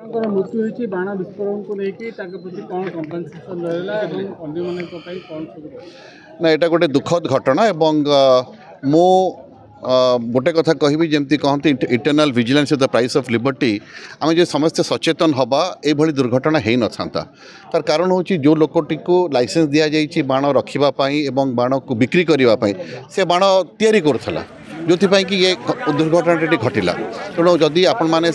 मृत्यु होती बाण विस्फोरण को लेकिन प्रति कौन कंपनसेसन रहा अन्य कौन सब ना यहाँ गोटे दुखद घटना एवं मो गोटे कथा कहबी जमती कहते eternal vigilance is the price of liberty आम जो समस्ते सचेतन हवा ये दुर्घटना हो न था तार कारण हूँ जो लोकटी को लाइसेंस दि जाइए बाण रखापी और बाण को बिक्री करने से बाण तैयारी करुला जो कि ये दुर्घटना घटिला तेणु जदि आपण मैंने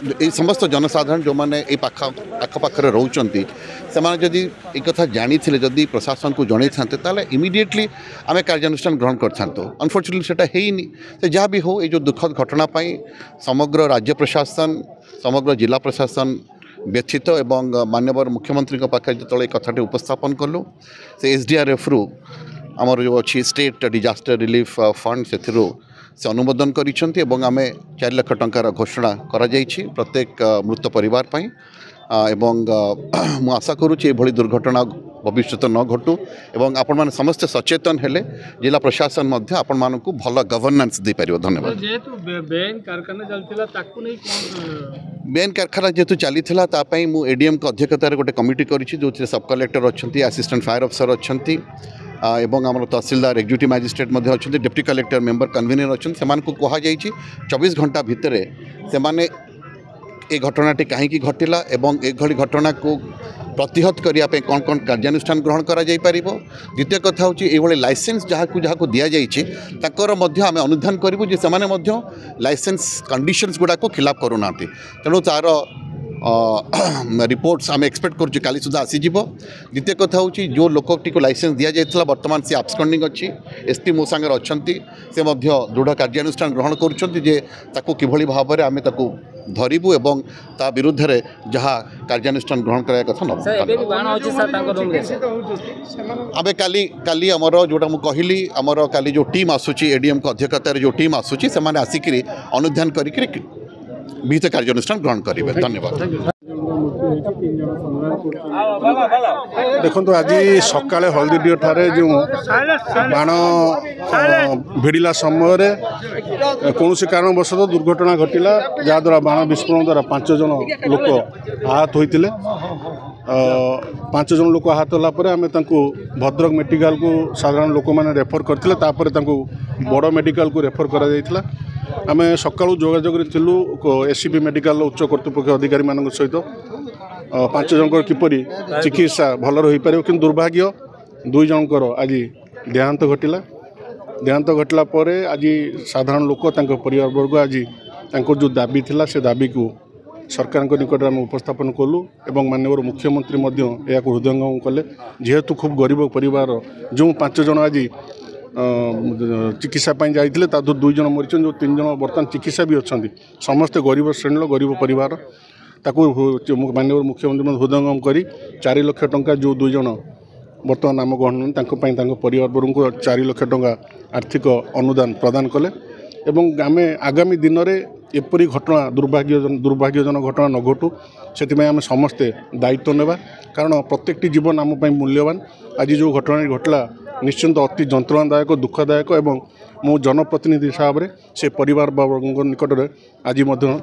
ये समस्त जनसाधारण जो मैंने आखपाखे रोचंती से जदि एक कथा जानी जदि प्रशासन को जन था इमिडिएटली आम कार्यानुष्ठान ग्रहण कर अनफॉर्चुनेटली सेटा हेनी से जहाँ भी हो ये जो दुखद घटना समग्र राज्य प्रशासन समग्र जिला प्रशासन व्यथित एवं माननीय मुख्यमंत्री पाखे जो कथाटी उपस्थापन कलु से SDRF रु आमर जो अच्छी स्टेट डिजास्टर रिलीफ फंड से अनुमोदन करिसेंती एवं आमे 4 लाख टंकार घोषणा करा जाइछि प्रत्येक मृत परिवार पई एवं मु आशा करूछि एभली दुर्घटना भविष्य न घटू एवं आपण माने समस्त सचेतन हेले जिला प्रशासन मध्य आपण मानकु भल गवर्नेंस दे परियो। धन्यवाद। जेतु बेन कारखाना चलतिला ताकु नै कोन बेन कारखाना जेतु चलीथिला ता पई मु एडीएम के अध्यक्षतार गोटे कमिटी करिछि जोथि सब कलेक्टर अछंती असिस्टेंट फायर ऑफिसर अछंती एवं आम तहसीलदार एक्जिक्यूटिव मैजिस्ट्रेट अच्छा डेप्टी कलेक्टर मेंबर कन्वीनर अच्छा से कहुई 24 घंटा भितर से ए घटनाटी कहीं घटिला एवं एभली घटना को प्रतिहत करने कौन कौन कार्यानुष्ठान ग्रहण करा जाई परिबो। द्वितीय कथा हूँ ये लाइसेंस जहाँ दि जाकर आम अनुधान करूँ से लाइसेंस कंडीशंस गुड़ाक खिलाफ करूना तेणु तार रिपोर्ट्स आम एक्सपेक्ट करुँ काली सुधा आसीज। द्वितीय कथा हूँ जो लोकटी को लाइसेंस दि जाता बर्तमान सी आब्सकंडिंग अच्छी एसपी मो सांगे अच्छा से दृढ़ कार्यानुष्ठान ग्रहण करी भाव में आम धरबू एवं ता विरुद्ध रे जहाँ कार्यानुष्ठान ग्रहण कराया कथा न आम काली आमर जोटा मुझे कहली आमर काली जो टीम आसूची एडीएम को अध्यक्षतार जो टीम आसूची से आसिक अनुधान करी विहित कार्यानुष्ठान ग्रहण करेंगे। धन्यवाद। देखो आज सका हल्दीडीह ठारे जो बाण भिड़ा समय कौन कारणवश दुर्घटना घटला जहाद्वारा बाण विस्फोरण द्वारा 5 जन लोक आहत होते 5 जन लोक आहत होगापर आम भद्रक मेडिकल को साधारण लोक मैंने रेफर करते बड़ मेडिकल को रेफर कर आम सका जोगाजोग SCP मेडिकल उच्च कर्तृपक्ष अधिकारी मान सहित 5 जनकर किपरि चिकित्सा भल रही पारे कि दुर्भाग्य 2 जनकर आज देहांत घटला आज साधारण लोक परिवार वर्ग आज जो दाबी थिला से दाबी को सरकार निकट में उपस्थापन कलु एवं माननीय मुख्यमंत्री या हृदयंगम कले जेहेतु खूब गरीब परिवार जो 5 जन आज चिकित्सा जाइए 2 जन मरी जो 3 जन बर्तमान चिकित्सा भी अच्छा समस्ते गरीब श्रेणी गरीब परिवार ताकू माननीय मुख्यमंत्री हृदयंगम कर 4 लाख टंका जो 2 जन बर्तमान नाम ग्रहण परिवार वर्ग को 4 लाख टंका आर्थिक अनुदान प्रदान कले एवं आम आगामी दिन में एपरी घटना दुर्भाग्यजनक घटना न घटू से आम समस्ते दायित्व नेबा कारण प्रत्येक जीवन आम मूल्यवान। आज जो घटना घटला निश्चिंत अति जंत्रणादायक दुखदायक एवं मो जनप्रतिनिधि हिसाब से से परिवार वर्ग निकट में आज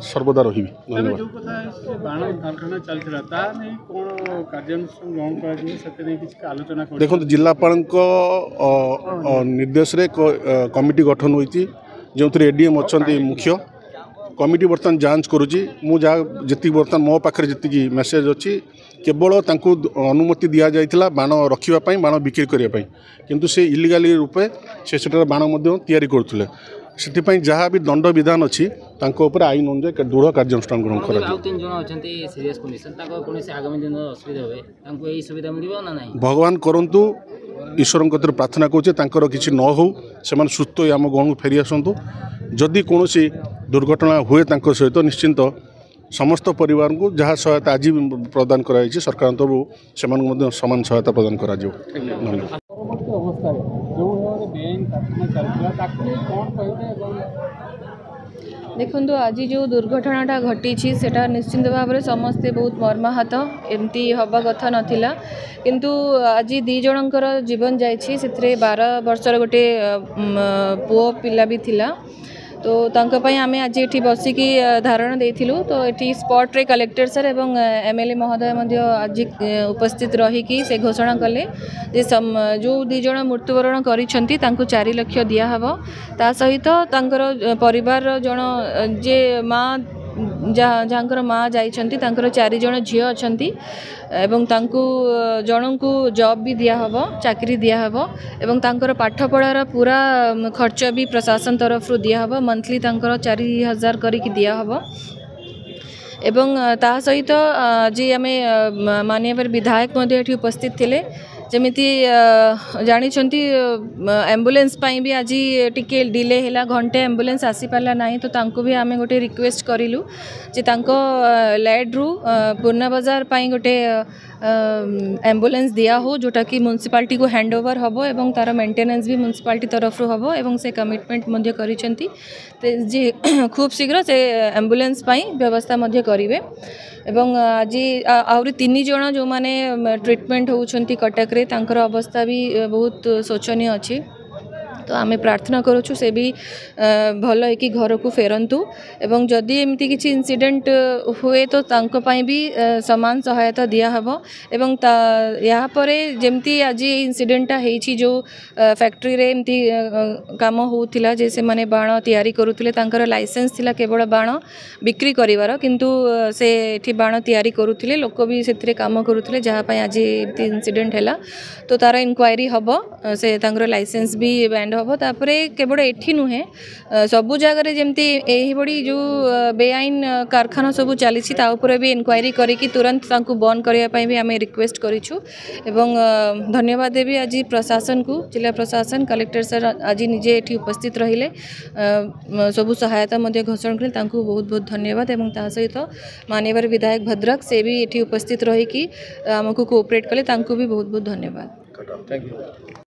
सर्वदा रही। धन्यवाद। देखो जिलापाल निर्देश कमिटी गठन होती जो एडीएम अच्छा मुख्य कमिटी बर्तमान जांच करुँची जी बर्तमान मो पाखे जी मेसेज अच्छी केवल तांको अनुमति दि जाइथिला बाण रखिबा बाण बिक्री करने किंतु से इलीगाली रूपे से बाण तैयारी करुले से जहाँ भी दंड विधान अच्छी आईन अनुसार दृढ़ कार्यानुष्ठान ग्रहण कर भगवान करंतु ईश्वर कतर प्रार्थना करुचे किसी न हो से सुस्थ आम गाँव को फेरी आसतु जदि कौन दुर्घटना हुए सहित निश्चिंत समस्त परिवार को जहाँ सहायता आज प्रदान कराई सरकार तरफ से समान सहायता प्रदान करा। देखो आज जो दुर्घटनाटा घटी सेटा निश्चिंत भाव में समस्ते बहुत मर्माहत एमती हवा कथा नाला किंतु आज 2 जनकर जीवन जाइए 12 वर्षर गोटे पुओ पिला भी थिला तो तांका पई आमे आज एठी बसिकी धारणा देथिलु तो एठी स्पॉट रे कलेक्टर सर एवं एमएलए महोदय मध्य आज उपस्थित रहिकी से घोषणा कले जे जो दुई जण मृत्युवरण करिसंती तांको 4 लाख दिया हबो ता सहित तांकर परिवार जण जे माँ जहाँकर माँ जाइछंती तांकर 4 जण झियो अछंती एवं तांको जणको जॉब भी दिया हबो चाकरी दिया हबो एवं तांकर पाठ पढ़ार पूरा खर्च भी प्रशासन तरफ रु दिया हबो मंथली तांकर 4000 करिक दिया हबो एवं ता सहित जी आमे माननीय विधायक मध्य एठी उपस्थित थिले जमिति जानी एम्बुलेंस पाई भी आज टिके डिले हैला घंटे एम्बुलेंस आसी पाला नहीं तो तांको भी आमे गोटे रिक्वेस्ट करिलु जे तांको लैड रु पूर्णा बाजार पाई गोटे एम्बुलेंस दिया हो जोटा कि म्युनिसिपालिटी को हैंड ओवर हबो एवं तार मेंटेनेंस भी म्युनिसिपालिटी तरफ रु हबो एवं से कमिटमेंट मध्य करिसेंती जे खूब शीघ्र से एम्बुलेंस पाई व्यवस्था मध्य करिवे एवं आज आहरी 3 जण जो माने ट्रीटमेंट होउछंती कटक रे तांकर अवस्था भी बहुत शोचनीय अछि तो आमे प्रार्थना करूछु से भी भल है कि घर को फेरंतु एवं जदि एमती किछि इंसिडेंट हुए तो तांको पाई भी समान सहायता दिया हबो एवं यहाँ पर जेमती आज इंसिडेंटा हेछि जो फैक्ट्री रे एमती काम होउतिला जे से माने बाण तयारी करूतिले तांकर लाइसेंस थिला केवल बाण बिक्री करिवार किंतु से एठी बाण तयारी करूतिले लोक भी सेतरे काम करूतिले जहाँ पाई आज एमती इंसिडेंट हैला तो तार इंक्वायरी हबो से तांकर लाइसेंस भी बैंड हम तापर केवल एठी नुहे सबु जगह जमती यही बड़ी जो बेआईन कारखाना सबू चली भी इनक्वायरी करी तुरंत बंद करने भी आम रिक्वेस्ट करूँ एवं धन्यवाद देवी आज प्रशासन को जिला प्रशासन कलेक्टर सर आज निजे एठी उपस्थित रहिले सबु सहायता घोषणा कले बहुत बहुत धन्यवाद एवं ता सहित माननीय विधायक भद्रक से भी एठी उपस्थित रही आमको कोऑपरेट कले भी बहुत बहुत धन्यवाद।